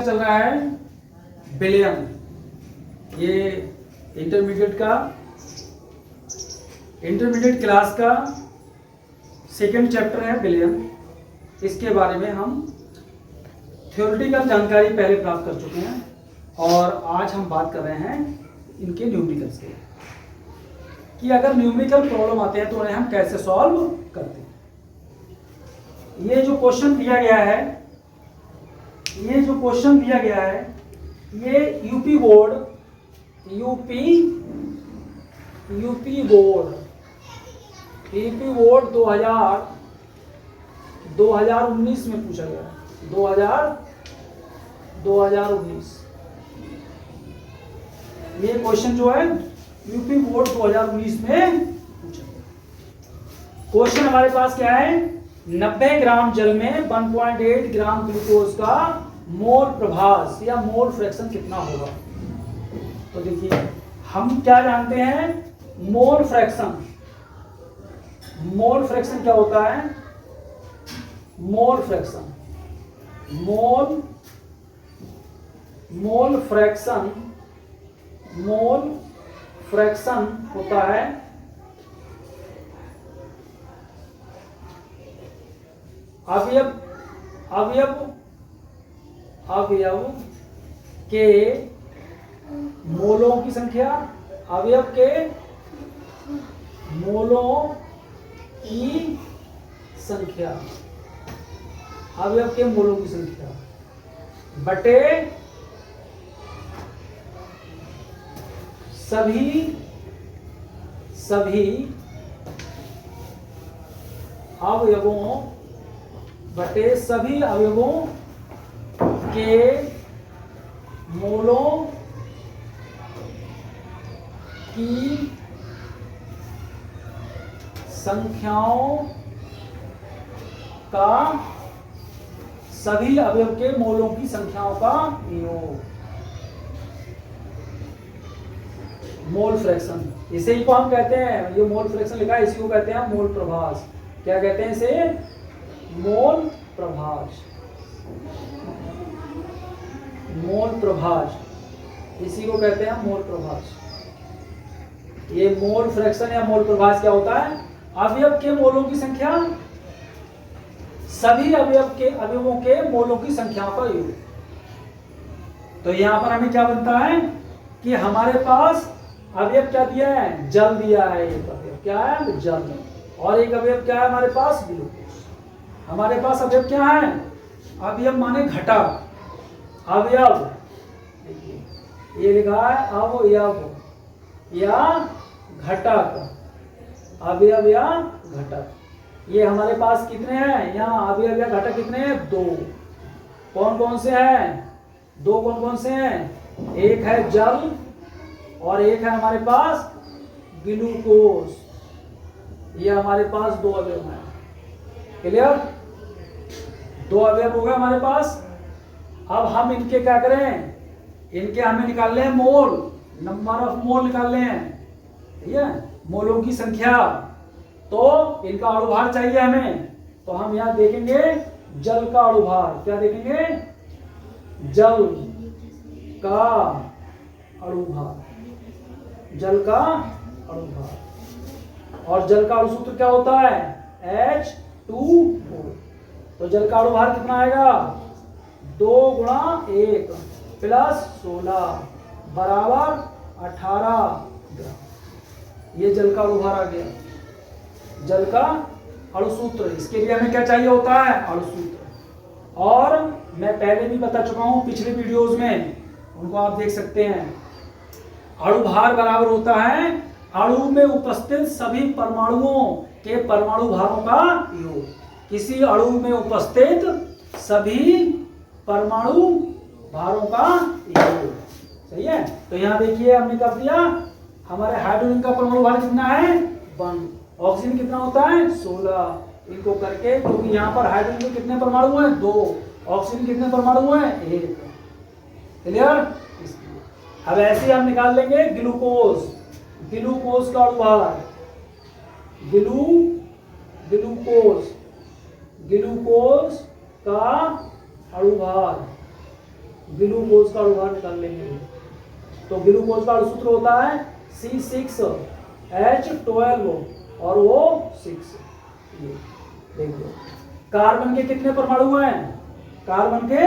चल रहा है विलियम, ये इंटरमीडिएट क्लास का सेकंड चैप्टर है विलियम। इसके बारे में हम थ्योरेटिकल जानकारी पहले प्राप्त कर चुके हैं और आज हम बात कर रहे हैं इनके न्यूमेरिकल्स के, कि अगर न्यूमेरिकल प्रॉब्लम आते हैं तो उन्हें हम कैसे सॉल्व करते हैं। ये जो क्वेश्चन दिया गया है, ये यूपी बोर्ड 2019 में पूछा गया है। 2019 ये क्वेश्चन जो है यूपी बोर्ड 2019 में पूछा गया। क्वेश्चन हमारे पास क्या है, 90 ग्राम जल में 1.8 ग्राम ग्लूकोज का मोल प्रभास या मोल फ्रैक्शन कितना होगा। तो देखिए हम क्या जानते हैं, मोल फ्रैक्शन क्या होता है। मोल फ्रैक्शन होता है अवयव के मोलों की संख्या, अवयव के मोलों की संख्या बटे सभी अवयवों के मोलों की संख्याओं का, सभी अवयव के मोलों की संख्याओं का योग। मोल फ्रैक्शन, इसे ही को हम कहते हैं, ये मोल फ्रैक्शन लिखा है, इसी को कहते हैं मोल प्रभास। क्या कहते हैं इसे, मोल प्रभास, इसी को कहते हैं मोल प्रभास। ये मोल फ्रैक्शन या मोल प्रभास क्या होता है, अवयव के मोलों की संख्या, सभी अवयवों के मोलों की संख्या का योग। तो यहां पर हमें क्या बनता है कि हमारे पास अवयव क्या दिया है, जल दिया है। एक अवयव क्या है, जल, और एक अवयव क्या है हमारे पास, ग्लूकोज। हमारे पास अवयव क्या है, अवयव माने घटक, अवयव, देखिए ये लिखा है अवयव या घटक, अवयव या घटक। ये हमारे पास कितने हैं, यहाँ अवयव या घटक कितने हैं, दो। कौन कौन से हैं, दो कौन कौन से हैं, एक है जल और एक है हमारे पास ग्लूकोज। ये हमारे पास दो अवयव हैं। क्लियर, दो अवयव हो गए हमारे पास। अब हम इनके क्या करें, इनके हमें निकालने हैं मोल, नंबर ऑफ मोल निकालने हैं, ठीक है, मोलों की संख्या। तो इनका अणुभार चाहिए हमें, तो हम यहां देखेंगे जल का अणुभार। क्या देखेंगे, जल का अणुभार, और जल का अणुसूत्र क्या होता है, H2O। तो जल का अणुभार कितना आएगा, 2 × 1 + 16 बराबर 18 ग्राम। ये जल का अणुभार आ गया, जल का अणुसूत्र। इसके लिए हमें क्या चाहिए होता है, अणुसूत्र। और मैं पहले भी बता चुका हूं पिछले वीडियोस में, उनको आप देख सकते हैं। अणुभार बराबर होता है अणु में उपस्थित सभी परमाणुओं के परमाणु भारों का योग। किसी अणु में उपस्थित सभी परमाणु भारों का योग, सही है। तो यहाँ देखिए हमने क्या दिया, हमारे हाइड्रोजन का परमाणु भार कितना है, 1। ऑक्सीजन कितना होता है, 16। इनको करके, क्योंकि यहाँ पर हाइड्रोजन के कितने परमाणु हैं, 2। ऑक्सीजन कितने परमाणु हैं, 1। क्लियर। अब ऐसे हम निकाल लेंगे ग्लूकोज का अणुभार, ग्लूकोज का अणुभार ग्लूकोज का अणुभार निकाल लेंगे। तो ग्लूकोज का अणुसूत्र होता है C6H12 और वो 6। ये देखो कार्बन के कितने परमाणु हैं? कार्बन के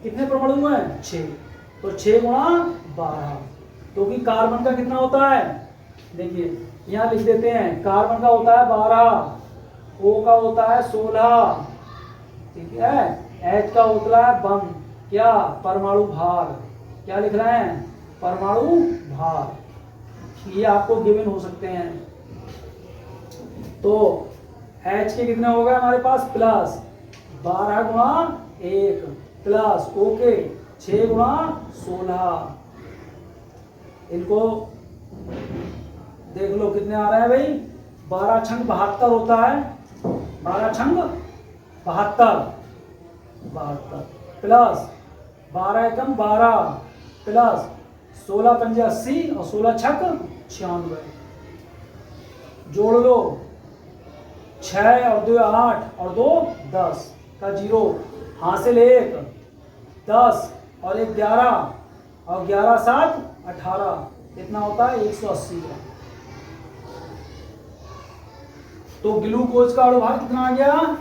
कितने परमाणु हैं? 6। तो 6 गुणा 12, क्योंकि कार्बन का कितना होता है? देखिए यहाँ लिख देते हैं, कार्बन का होता है 12, O का होता है 16, ठीक है, H का होता है बम, क्या? परमाणु भार। क्या लिख रहे हैं? परमाणु भार। ये आपको गिवन हो सकते हैं। तो H के कितने हो गए हमारे पास? प्लस 12 गुणा 1 प्लस ओके 6 गुणा 16। इनको देख लो कितने आ रहे हैं भाई? 12 छंग 72 होता है, 12 छंग 72 प्लस 12 एकम 12 प्लस 16 पंजे 80 और 16 छक 96। जोड़ लो 6 और 2 8 और 2 10 का 0, हासिल 1 10 और 1 11 और 11 7 18, कितना होता है? 180 ग्राम। तो ग्लूकोज का अणुभार कितना आ गया?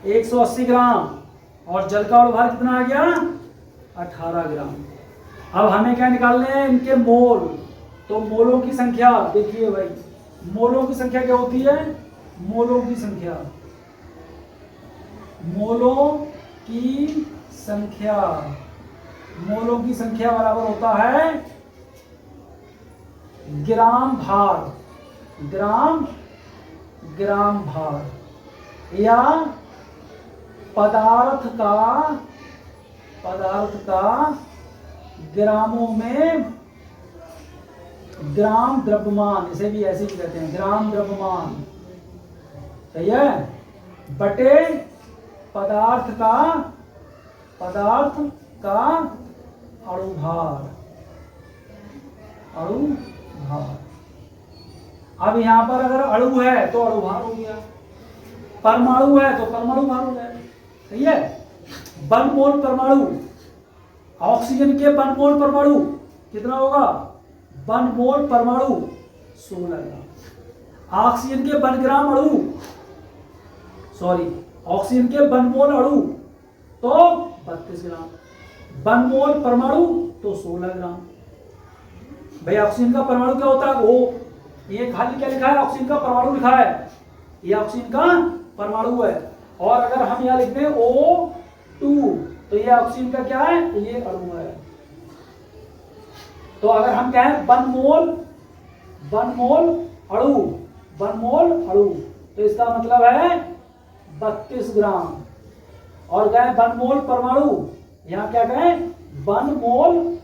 180 ग्राम। और जल का अणुभार कितना आ गया? 18 ग्राम। अब हमें क्या निकालने हैं? इनके मोल। तो मोलों की संख्या देखिए भाई, मोलों की संख्या क्या होती है? मोलों की संख्या, मोलों की संख्या, मोलों की संख्या बराबर होता है ग्राम भार, ग्राम भार, या पदार्थ का ग्रामों में ग्राम द्रव्यमान, इसे भी ऐसे ही कहते हैं, ग्राम द्रव्यमान, सही है, बटे पदार्थ का अणुभार। अब यहां पर अगर अणु है तो अणुभार हो गया, परमाणु है तो परमाणु भार हो गया, सही है। 1 मोल परमाणु, ऑक्सीजन के 1 मोल परमाणु कितना होगा? 1 मोल परमाणु 16 ग्राम। ऑक्सीजन के 1 ग्राम अणु, सॉरी ऑक्सीजन के 1 मोल अणु तो 32 ग्राम, 1 मोल परमाणु तो 16 ग्राम। भाई ऑक्सीजन का परमाणु क्या होता है? O। ये खाली क्या लिखा है? ऑक्सीजन का परमाणु लिखा है, ये ऑक्सीजन का परमाणु है। और अगर हम यहाँ लिख दें O2 तो ये ऑक्सीजन का क्या है? ये अणु है। तो अगर हम कहें 1 मोल अणु तो इसका मतलब है 32 ग्राम। और कहें 1 मोल परमाणु, यहाँ क्या कहें? 1 मोल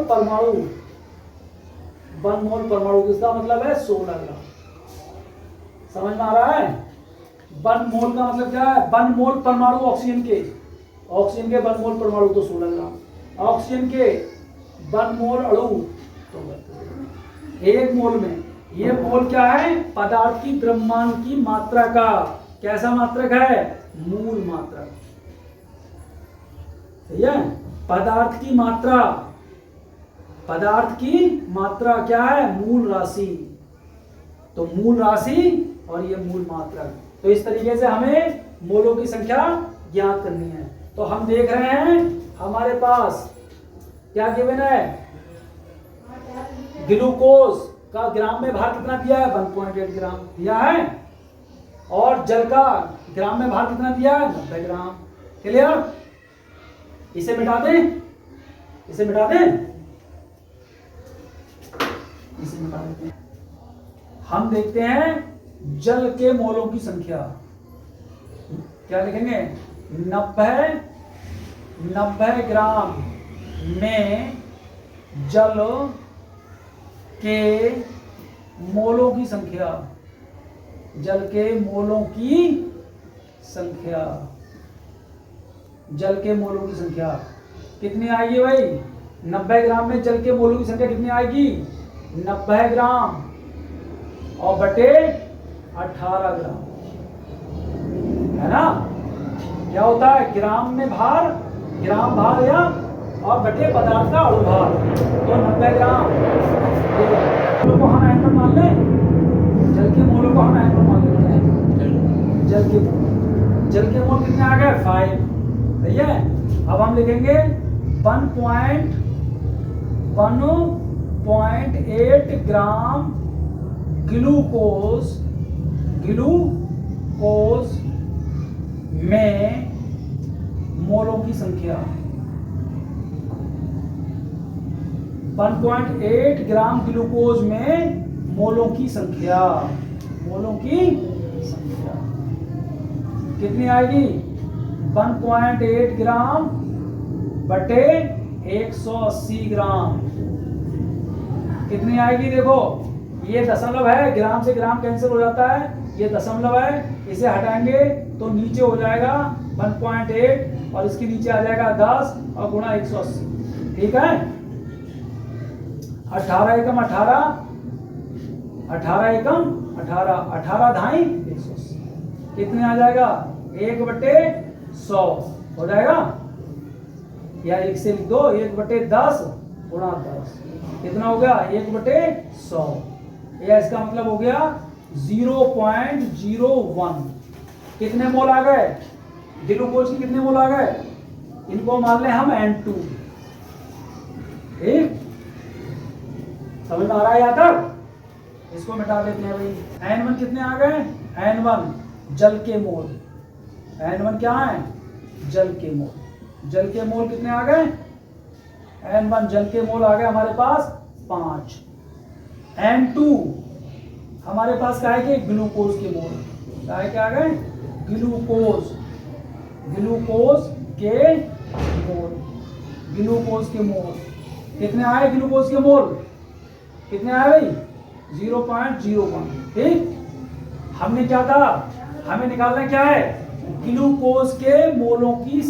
परमाणु किसका मतलब है? 16 ग्राम। समझ में आ रहा है? 1 मोल का मतलब क्या है? 1 मोल परमाणु ऑक्सीजन के 1 मोल परमाणु तो 16 ग्राम, ऑक्सीजन के 1 मोल अणु तो 1 मोल में। ये मोल क्या है? पदार्थ की द्रव्यमान की मात्रा का कैसा मात्रक है? मूल मात्रक, सही है। पदार्थ की मात्रा क्या है? मूल राशि। तो मूल राशि और ये मूल मात्रक। तो इस तरीके से हमें मोलों की संख्या ज्ञात करनी है। तो हम देख रहे हैं हमारे पास क्या गिवन है? ग्लूकोज का ग्राम में भार कितना दिया है? 1.8 ग्राम दिया है। और जल का ग्राम में भार कितना दिया है? 90 ग्राम। क्लियर? इसे मिटा दें, इसे मिटा देते हैं। हम देखते हैं जल के मोलों की संख्या। क्या लिखेंगे? 90 ग्राम में जल के मोलों की संख्या, जल के मोलों की संख्या, जल के मोलों की संख्या कितनी आएगी भाई? 90 ग्राम में जल के मोलों की संख्या कितनी आएगी? 90 ग्राम और बटे 18 ग्राम, है ना? क्या होता है? ग्राम में भार ग्राम भार या और बटे पदार्थ का अणु भार, तो 90 ग्राम। मोलों को हम N1 मान लें, जल के मोलों को हम N1 मान लेते हैं। जल के मोल कितने आ गए? 5। सही है। अब हम लिखेंगे 1.8 ग्राम ग्लूकोज में मोलों की संख्या। 1.8 ग्राम ग्लूकोज में मोलों की संख्या कितनी आएगी? 1.8 ग्राम बटे 180 ग्राम कितनी आएगी? देखो ये दशमलव है, ग्राम से ग्राम कैंसिल हो जाता है, ये दशमलव है, इसे हटाएंगे तो नीचे हो जाएगा 1.8 और इसके नीचे आ जाएगा 10 और गुणा 180। ठीक है। 18 एकम 18, 18 एकम 18, 18 धाई 180 कितने आ जाएगा? 1/100 हो जाएगा, या 1 से लिख दो, 1/10 गुणा 10 कितना हो गया? 1/100, या इसका मतलब हो गया 0.01। कितने मोल आ गए? ग्लूकोज की कितने मोल आ गए? इनको मान लें हम N2। ठीक, समझ में आ रहा है? यहाँ तक इसको मिटा देते हैं भाई। N1 कितने आ गए? N1 जल के मोल, N1 क्या है? जल के मोल। जल के मोल कितने आ गए? N1 जल के मोल आ गए हमारे पास 5। N2 हमारे पास क्या है कि ग्लूकोज के मोल, क्या है? क्या आ गए? ग्लूकोज के मोल कितने आए? ग्लूकोज के मोल कितने आए भाई? 0.01। ठीक, हमने क्या था? हमें निकालना क्या है? ग्लूकोज के मोलों की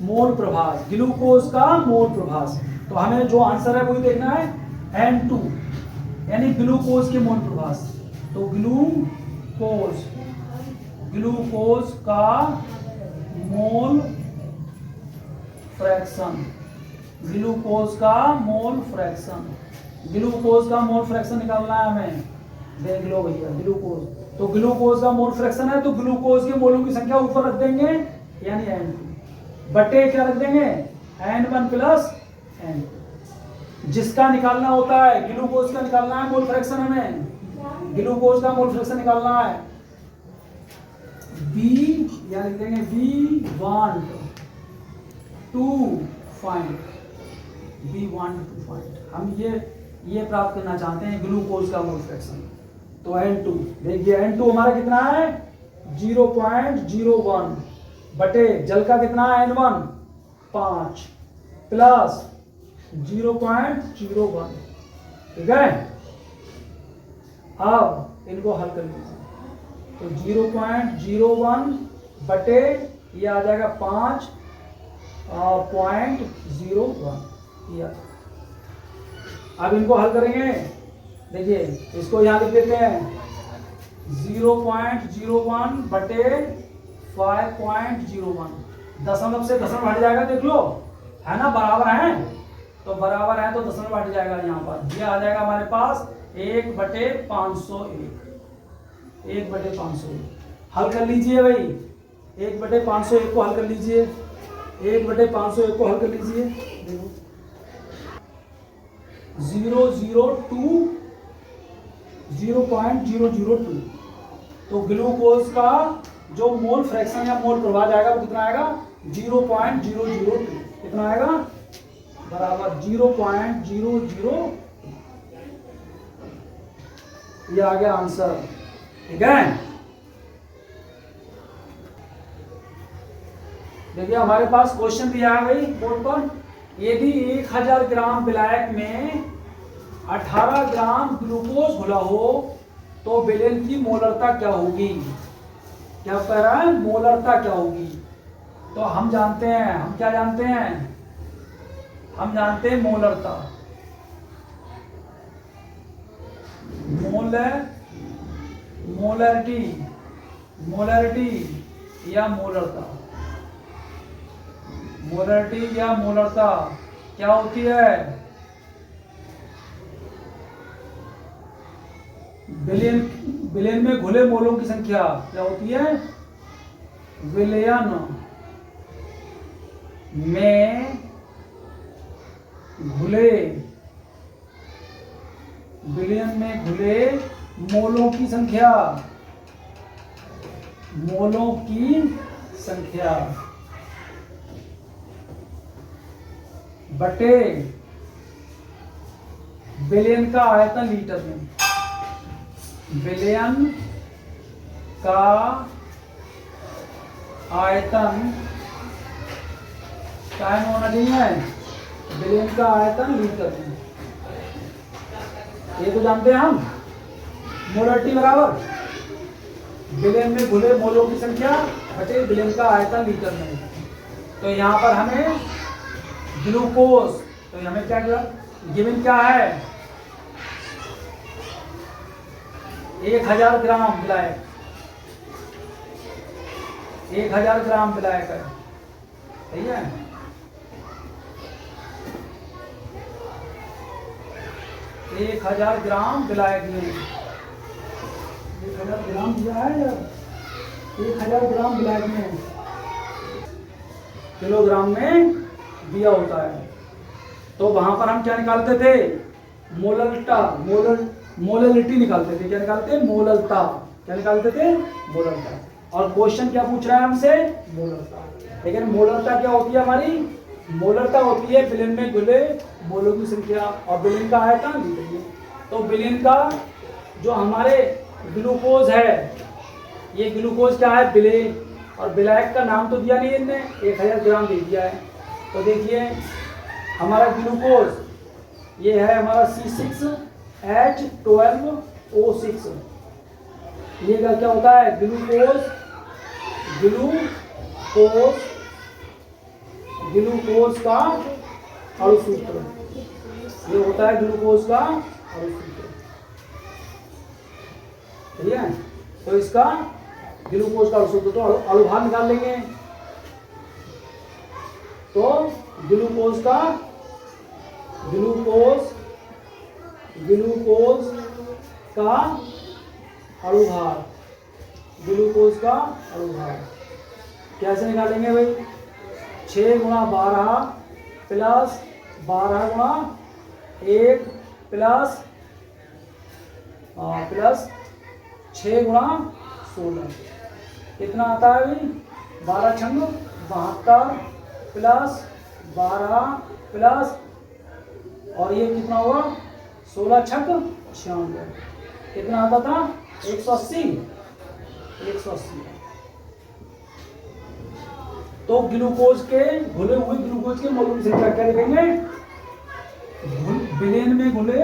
मोल प्रभास, ग्लूकोज का मोल प्रभास। तो हमें जो आंसर है वही देखना है, N2 यानी ग्लूकोज के मोल प्रभास। तो ग्लूकोज का मोल फ्रैक्शन, ग्लूकोज का मोल फ्रैक्शन निकालना है हमें। देख लो भैया, ग्लूकोज, तो ग्लूकोज का मोल फ्रैक्शन है, तो ग्लूकोज के मोलों की संख्या ऊपर रख देंगे, यानी N2 बटे क्या रख देंगे? N1 plus N2। जिसका निकालना होता है ग्लूकोज का निकालना है मोल फ्रैक्शन, हमें ग्लूकोज का मोल फ्रैक्शन निकालना है। B या लिख देंगे we want to find, हम ये प्राप्त करना चाहते हैं ग्लूकोज का मोल फ्रैक्शन। तो N2 देखिए, N2 हमारा कितना है? 0.01 बटे जल का कितना है? N1 5 plus 0.01। ठीक है। अब इनको हल कर लीजिए, तो 0.01 बटे ये आ जाएगा 5.01। अब इनको हल करेंगे, देखिए इसको यहाँ लिख देते हैं 0.01 बटे 5.01। दशमलव से दशमलव हट जाएगा, देख लो, है ना? बराबर है, तो बराबर है तो दशमलव हट जाएगा। यहाँ पर ये आ जाएगा हमारे पास 1/501। 1/501 हल कर लीजिए भाई, 1/501 को हल कर लीजिए, 1/501 को हल कर लीजिए। देखो 0.002, तो ग्लूकोज का जो मोल फ्रैक्शन या मोल प्रभाव जाएगा वो कितना आएगा? 0.002। कितना आएगा? बराबर 0.00। ये आ गया आंसर। ठीक है। देखिए हमारे पास क्वेश्चन दिया है भाई बोर्ड पर, यदि 1000 ग्राम विलायक में 18 ग्राम ग्लूकोज घुला हो तो विलेन की मोलरता क्या होगी? क्या कह रहा है? मोलरता क्या होगी? तो हम जानते हैं, हम क्या जानते हैं? हम जानते हैं मोलरता, मोलरिटी या मोलरता। मोलरिटी या मोलरता क्या होती है? बिलियन बिलियन में घुले मोलों की संख्या क्या होती है? विलियन में घुले बिलियन में घुले मोलों की संख्या, मोलों की संख्या बटे बिलियन का आयतन लीटर में। बिलियन का आयतन टाइम होना चाहिए, बिलियन का आयतन लीटर में। ये तो जानते हैं हम, मोलरिटी बराबर बिलियन में घुले मोलों की संख्या बटे बिलियन का आयतन लीटर में। तो यहाँ पर हमें ग्लूकोज, तो हमें क्या गिवन क्या है? 1000 ग्राम विलायक, 1000 ग्राम विलायक है, सही है। 1000 ग्राम विलायक में 1000 ग्राम दिया है या 1000 ग्राम विलायक में किलोग्राम में दिया होता है। तो वहां पर हम क्या निकालते थे? मोलरता, मोलरिटी निकालते थे। क्या निकालते? मोलरता। क्या निकालते थे? मोलरता। और क्वेश्चन क्या पूछ रहा है हमसे? मोलरता। लेकिन मोलरता क्या होती है हमारी? मोलरता होती है बिलियन में घुले मोलों की संख्या और बिलियन का आयतन लीटर में। तो बिलियन का जो हमारे ग्लूकोज है, ये ग्लूकोज क्या है? बिलियन। और विलायक का नाम तो दिया नहीं इनने, 1000 ग्राम दे दिया है। तो देखिए हमारा ग्लूकोज ये है हमारा C6H12O6। ये क्या होता है? ग्लूकोज का अणु सूत्र। ये होता है ग्लूकोज का अणु सूत्र, ठीक है। तो इसका ग्लूकोज का अणु सूत्र, तो अणुभार निकाल लेंगे। तो ग्लूकोज का अणुभार, ग्लूकोज का अणुभार कैसे निकालेंगे भाई? 6 × 12 प्लस 12 × 1 प्लस 6 × 16 कितना आता है भाई? 12 छंग 72 प्लस 12 प्लस, और ये कितना हुआ? 16 छक 96। कितना आता था? 180। तो ग्लूकोज के घुले हुए ग्लूकोज के मोलों की संख्या क्या लिखेंगे? बिलियन में घुले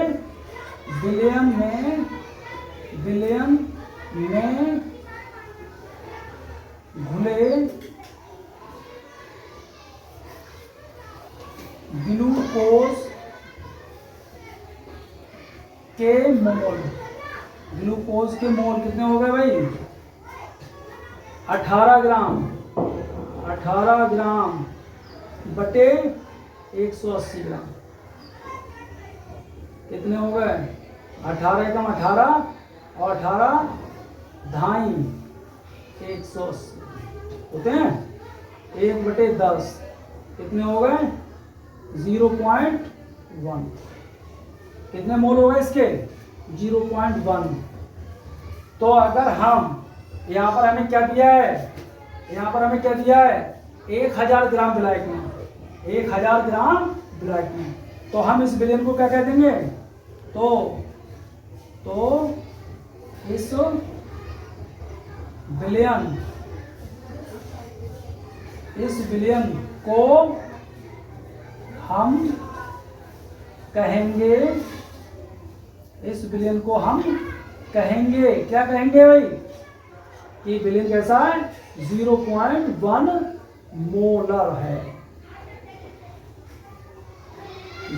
ग्लूकोज के मोल, ग्लूकोज के मोल कितने हो गए भाई? 18 ग्राम, 18 ग्राम बटे 180 ग्राम। कितने हो गए? 18 एकम 18 और 18 ढाई 180 होते हैं। 1/10 कितने हो गए? 0.1। कितने मोल हो गए इसके? 0.1। तो अगर हम यहाँ पर हमें क्या दिया है? यहाँ पर हमें क्या दिया है? 1000 ग्राम विलायक में, 1000 ग्राम विलायक में। तो हम इस बिलियन को क्या कह देंगे? तो इस बिलियन को हम कहेंगे, इस बिलियन को हम कहेंगे, क्या कहेंगे भाई? कि बिलियन कैसा है? 0.1 मोलर है,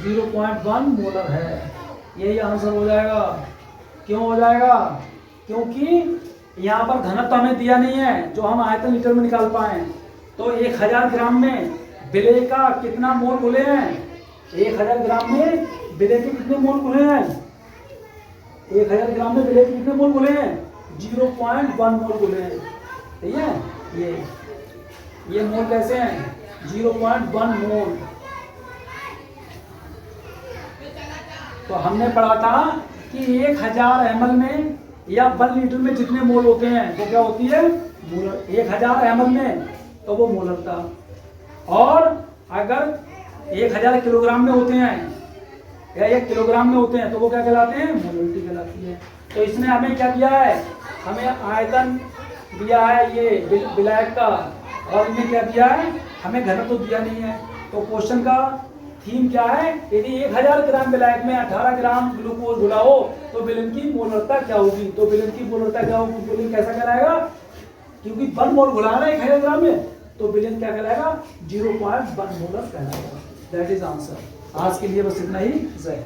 0.1 मोलर है। यही आंसर हो जाएगा। क्यों हो जाएगा? क्योंकि यहाँ पर घनत्व हमें दिया नहीं है जो हम आयतन लीटर में निकाल पाए। तो 1000 ग्राम में विलेय का कितना मोल घुले हैं? 1000 ग्राम में विलेय के कितने मोल घुले हैं? 1000 ग्राम में विलेय के कितने मोल घुले हैं? 0.1 मोल घुले हैं। ठीक है, ये मोल कैसे हैं? 0.1 मोल। तो हमने पढ़ा था कि 1000 ml में या 1 लीटर में जितने मोल होते हैं वो क्या होती है? मोलर। 1000 ml में तो वो मोलरता, और अगर 1000 किलोग्राम में होते हैं या 1 किलोग्राम में होते हैं तो वो क्या कहलाते हैं? मोलरिटी कहलाती है। तो इसने हमें क्या दिया है? हमें आयतन दिया है ये विलायक का, और इन्हें क्या दिया है? हमें घनत्व तो दिया नहीं है। तो क्वेश्चन का थीम क्या है? यदि 1000 ग्राम विलायक में 18 ग्राम ग्लूकोज घुला हो तो विलेन की मोलरता क्या होगी? तो विलेन की मोलरता क्या होगी? विलेन कैसा कहलाएगा? क्योंकि 1 मोल घुला है 1000 ग्राम में, तो विलेन क्या कहलाएगा? 0.1 मोलर कहलाएगा। That is answer. आज के लिए बस इतना ही। जय।